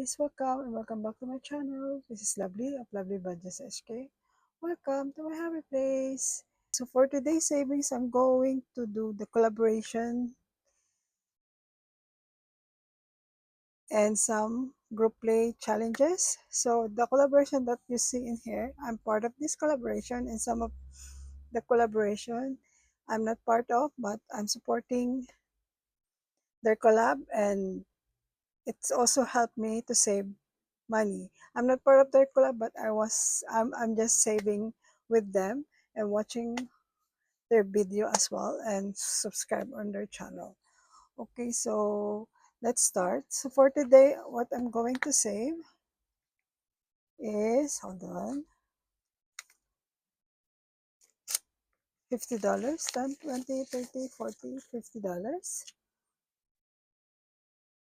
guys, welcome and welcome back to my channel. This is Lovely of Lovely Budgets HK. Welcome to my happy place. So for today's savings, I'm going to do the collaboration and some group play challenges. So the collaboration that you see in here, I'm part of this collaboration, and some of the collaboration I'm not part of, but I'm supporting their collab, and it's also helped me to save money. I'm not part of their club, but I'm just saving with them and watching their video as well and subscribe on their channel. Okay, so let's start. So for today, what I'm going to save is, hold on, $50, 10, 20, 30, 40, $50.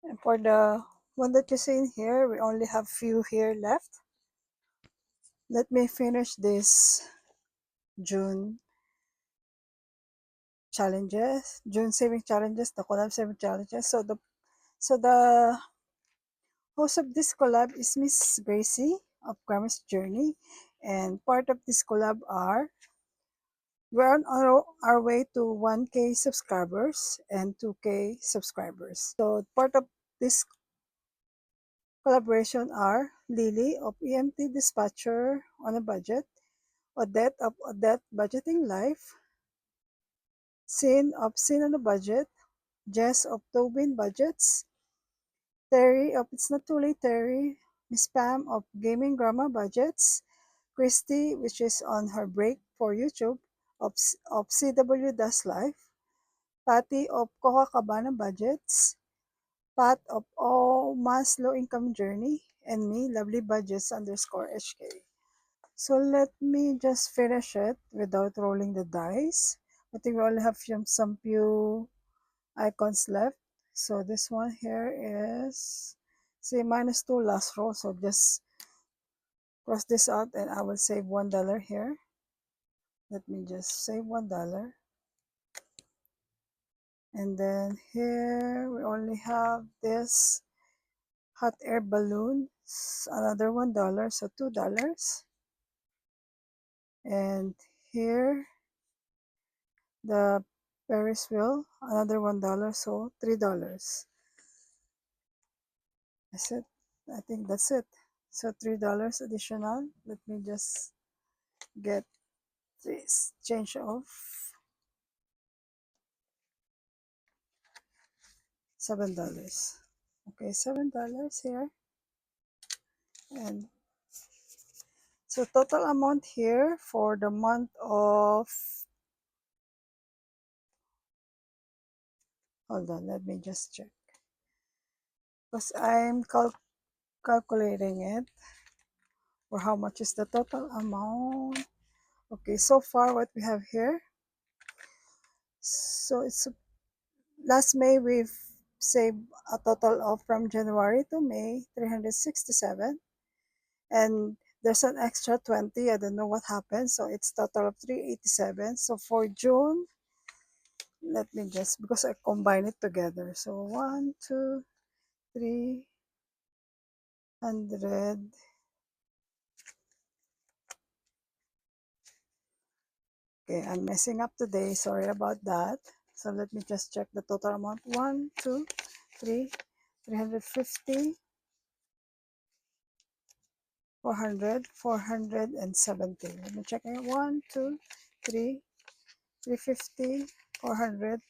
And for the one that you see in here, we only have few here left. Let me finish this June challenges, June saving challenges, the collab saving challenges. So the host of this collab is Miss Gracie of Grandma's Journey, and part of this collab are we're on our way to 1K subscribers and 2K subscribers. So part of this collaboration are Lily of EMT Dispatcher on a Budget, Odette of Odette Budgeting Life, Sin of Sin on a Budget, Jess of Tobin Budgets, Terry of It's Not Too Late Terry, Miss Pam of Gaming Grandma Budgets, Christy, which is on her break for YouTube, of CW Does Life, Patty of Coca Cabana Budgets, Pat of Oh Mas Low Income Journey, and me, Lovely Budgets underscore HK. So let me just finish it without rolling the dice. I think we only have some few icons left. So this one here is, say, -2 last row. So just cross this out and I will save $1 here. Let me just save $1. And then here we only have this hot air balloon, another $1, so $2. And here the Ferris wheel, another $1, so $3. That's it. I think that's it. So $3 additional. Let me just get this change of $7. Okay, $7 here. And so total amount here for the month of, hold on, let me just check. Because I'm calculating it for how much is the total amount. Okay, so far what we have here. So it's last May we've saved a total of, from January to May, 367. And there's an extra 20. I don't know what happened, so it's total of 387. So for June, let me just, because I combine it together, so 1 2 300. Okay, I'm messing up today, sorry about that. So let me just check the total amount. 1 2 3 350, 400, 470. Let me check it. 1 2 3 350, 400,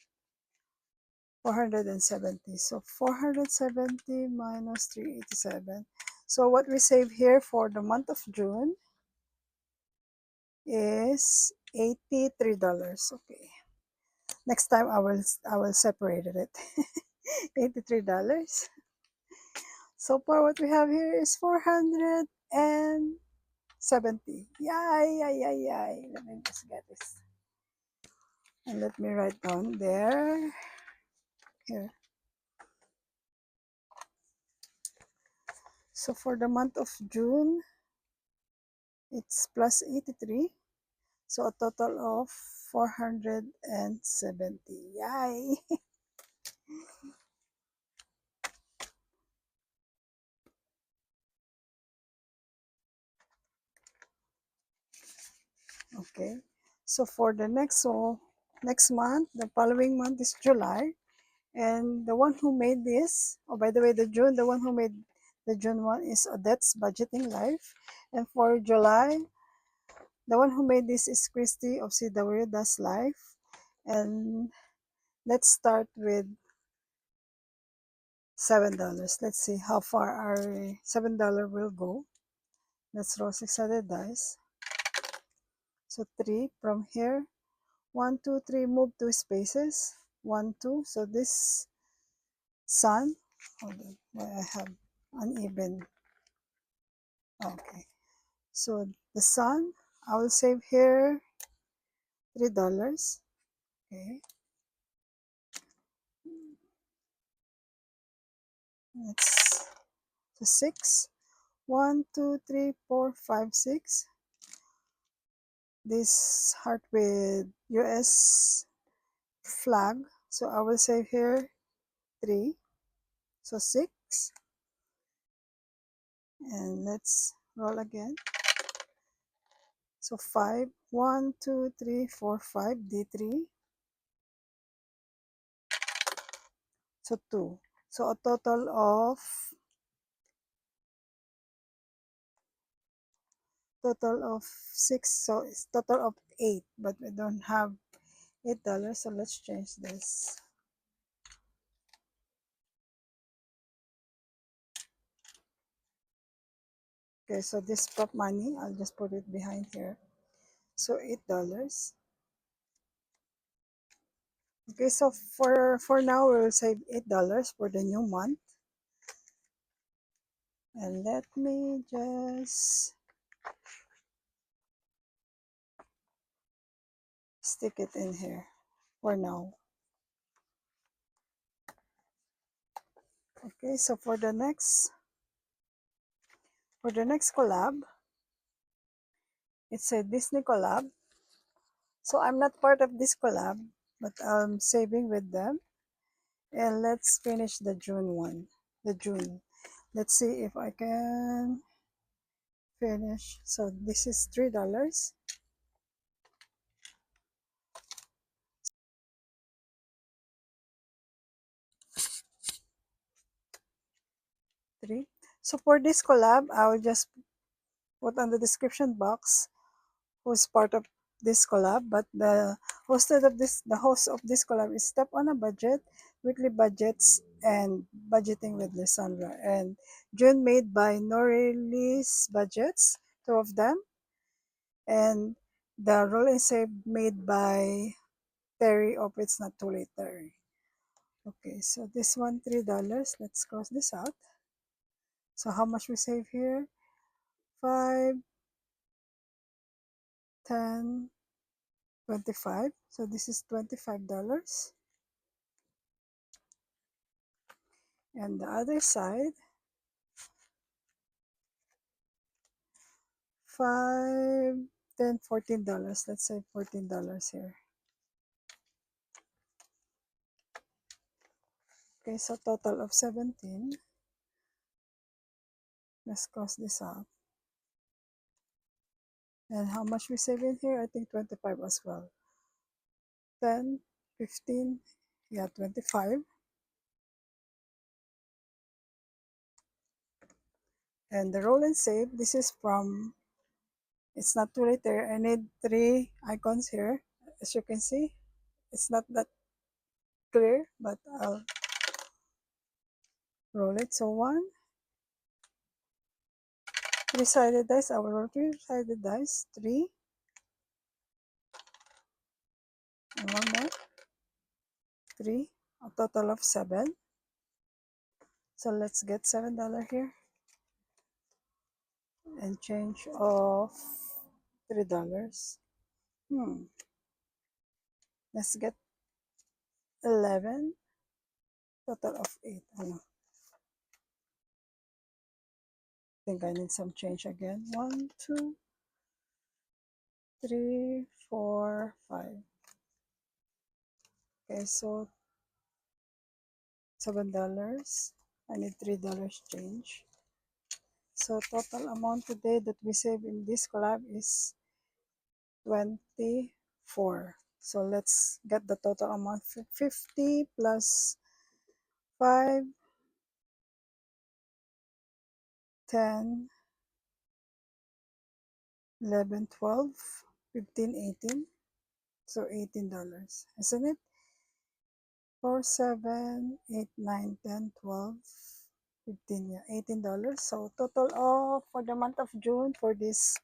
470. So 470 minus 387. So what we save here for the month of June is $83. Okay. Next time I will separate it. $83. So far what we have here is 470. Yay, yay, yay, yay. Let me just get this. And let me write down there. Here. So for the month of June, it's plus 83. So a total of 470. Yay! Okay, so for the next month, the following month is July, and the one who made this, oh by the way, the one who made the June one is Odette's Budgeting Life, and for July, the one who made this is Christy of CW Does Life, and let's start with $7. Let's see how far our $7 will go. Let's roll 600 dice. So 3 from here. 1, 2, 3, move 2 spaces. 1, 2. So this sun, hold on, I have uneven. Okay. So the sun, I will save here $3. Okay. That's the 6. 1, 2, 3, 4, 5, 6. This heart with US flag. So I will save here 3. So 6. And let's roll again. So 5. 1, 2, 3, 4, 5. D3. So 2. So a total of 6. So it's total of 8. But we don't have $8. So let's change this. Okay, so this prop money, I'll just put it behind here. So $8. Okay, so for now we'll save $8 for the new month. And let me just stick it in here for now. Okay, so for the next collab, it's a Disney collab. So I'm not part of this collab, but I'm saving with them. And let's finish the June one. The June. Let's see if I can finish. So this is $3. 3. So for this collab, I will just put on the description box who's part of this collab. But the host of this collab is Step on a Budget, Weekly Budgets, and Budgeting with Lysandra. And June made by Norelis Budgets, 2 of them. And the Roll and Save made by Terry of It's Not Too Late Terry. Okay, so this one $3. Let's cross this out. So how much we save here? 5, 10, 25. So this is $25. And the other side, 5, 10, $14. Let's say $14 here. Okay, so total of 17. Let's cross this out. And how much we save in here? I think 25 as well. 10, 15, yeah, 25. And the roll and save, this is from It's Not Too Late There. I need 3 icons here. As you can see, it's not that clear, but I'll roll it. So 1, 3-sided dice. I will roll 3-sided dice. 3, and 1 more. 3, a total of 7. So let's get $7 here. And change of $3. Let's get 11. Total of 8. I think I need some change again. 1, 2, 3, 4, 5. Okay, so $7. I need $3 change. So total amount today that we save in this collab is 24. So let's get the total amount. 50 plus 5, 10, 11, 12, 15, 18. So $18, isn't it? 4, 7, 8, 9, 10, 12, 15. Yeah, $18. So total of for the month of June for this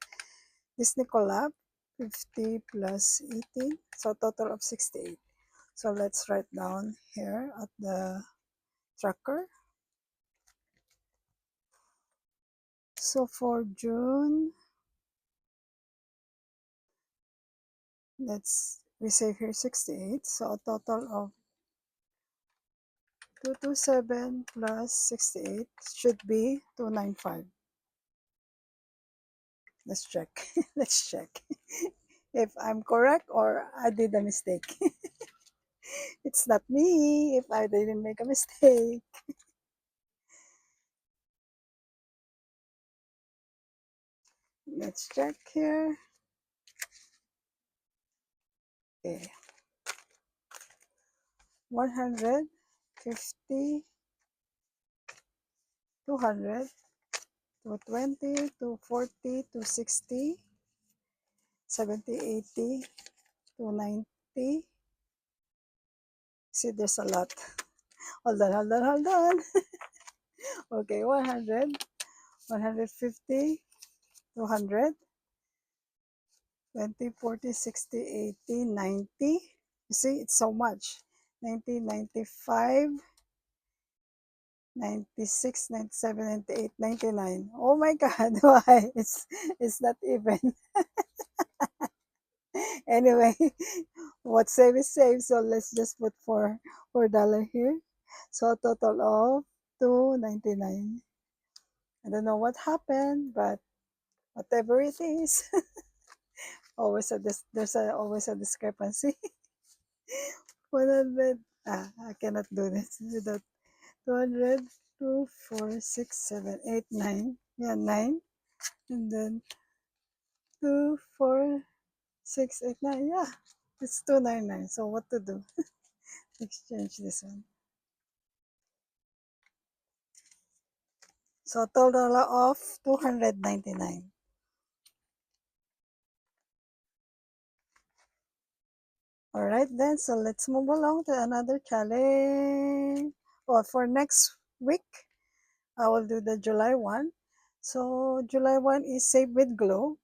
Disney collab, 50 plus 18. So total of 68. So let's write down here at the tracker. So for June, we save here 68. So a total of 227 plus 68 should be 295. Let's check. Let's check if I'm correct or I did a mistake. It's not me if I didn't make a mistake. Let's check here. Okay. 100, 50, 200, 220, 240, 260, 70, 80, 290. See, there's a lot. Hold on, hold on, hold on. Okay, 100, 150, 200, 20, 40, 60, 80, 90. You see, it's so much. 90, 95, 96, 97, 98, 99. Oh my God, why? It's not even. Anyway, what save is save. So let's just put $4 here. So total of 299. I don't know what happened, but whatever it is, always a discrepancy. 100. I cannot do this without 200, 2, 4, 6, 7, 8, 9. Yeah, 9. And then 2, 4, 6, 8, 9. Yeah, it's 299. So what to do? Exchange this one. So total of 299. All right then, so let's move along to another challenge. Well, for next week, I will do the July one. So July one is Save with Glow.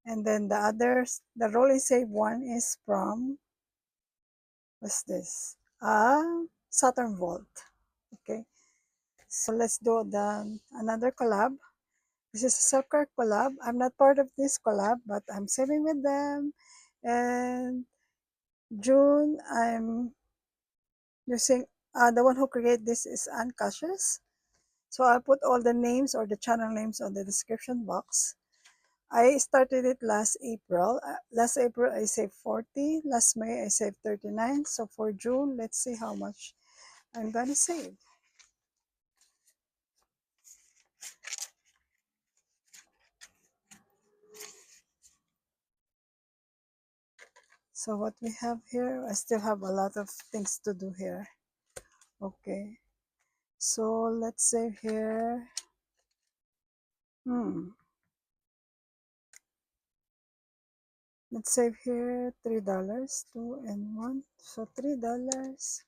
And then the others, the Roll and Save one is from, what's this? Saturn Vault. Okay, so let's do another collab. This is a Self-Care collab. I'm not part of this collab, but I'm saving with them. And June, I'm using, the one who created this is Ann Cassius. So I'll put all the names or the channel names on the description box. I started it last April. Last April, I saved 40. Last May, I saved 39. So for June, let's see how much I'm going to save. So what we have here, I still have a lot of things to do here. Okay. So let's save here. Let's save here $3, 2 and 1. So $3.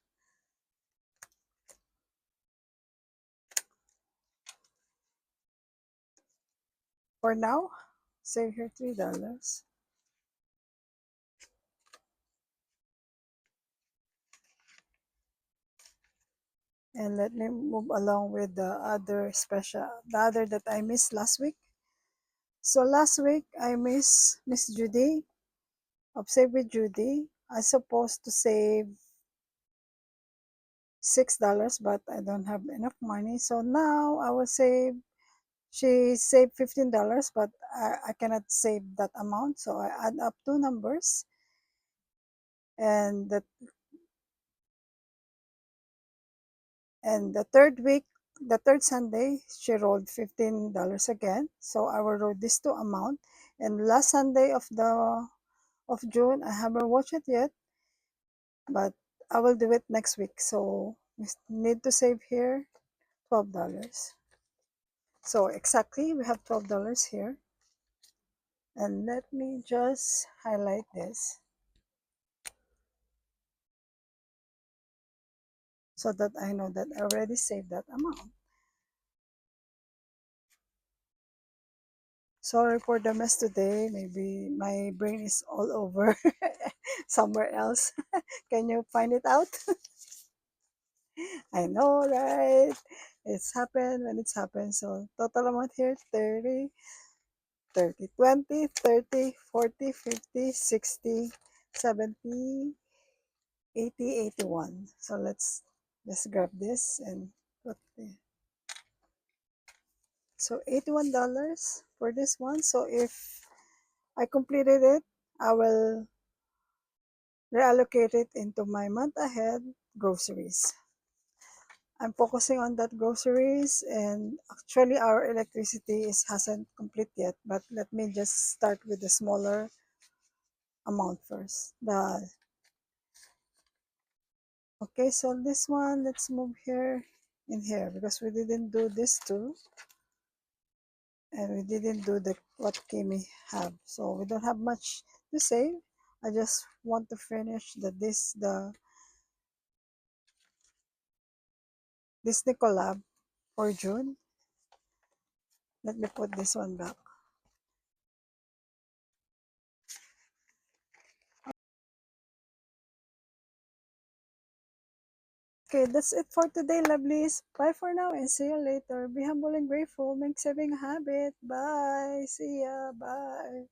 For now, save here $3. And let me move along with the other that I missed last week. So last week, I missed Miss Judy of Save with Judy. I supposed to save $6, but I don't have enough money. So now I will save, she saved $15, but I cannot save that amount. So I add up two numbers. And the third week, the third Sunday, she rolled $15 again. So I will roll these two amount. And last Sunday of the of June. I haven't watched it yet, but I will do it next week. So we need to save here $12. So exactly, we have $12 here. And let me just highlight this so that I know that I already saved that amount. Sorry for the mess today. Maybe my brain is all over somewhere else. Can you find it out? I know, right? It's happened when it's happened. So total amount here 30, 30, 20, 30, 40, 50, 60, 70, 80, 81. So let's grab this and put the, so $81 for this one. So if I completed it, I will reallocate it into my month ahead groceries. I'm focusing on that groceries, and actually our electricity is hasn't complete yet, but let me just start with the smaller amount first. The okay, so this one, let's move here in here because we didn't do this too, and we didn't do the what Kimi have. So we don't have much to save. I just want to finish the Disney collab for June. Let me put this one back. Okay, that's it for today, lovelies. Bye for now and see you later. Be humble and grateful. Make saving a habit. Bye. See ya. Bye.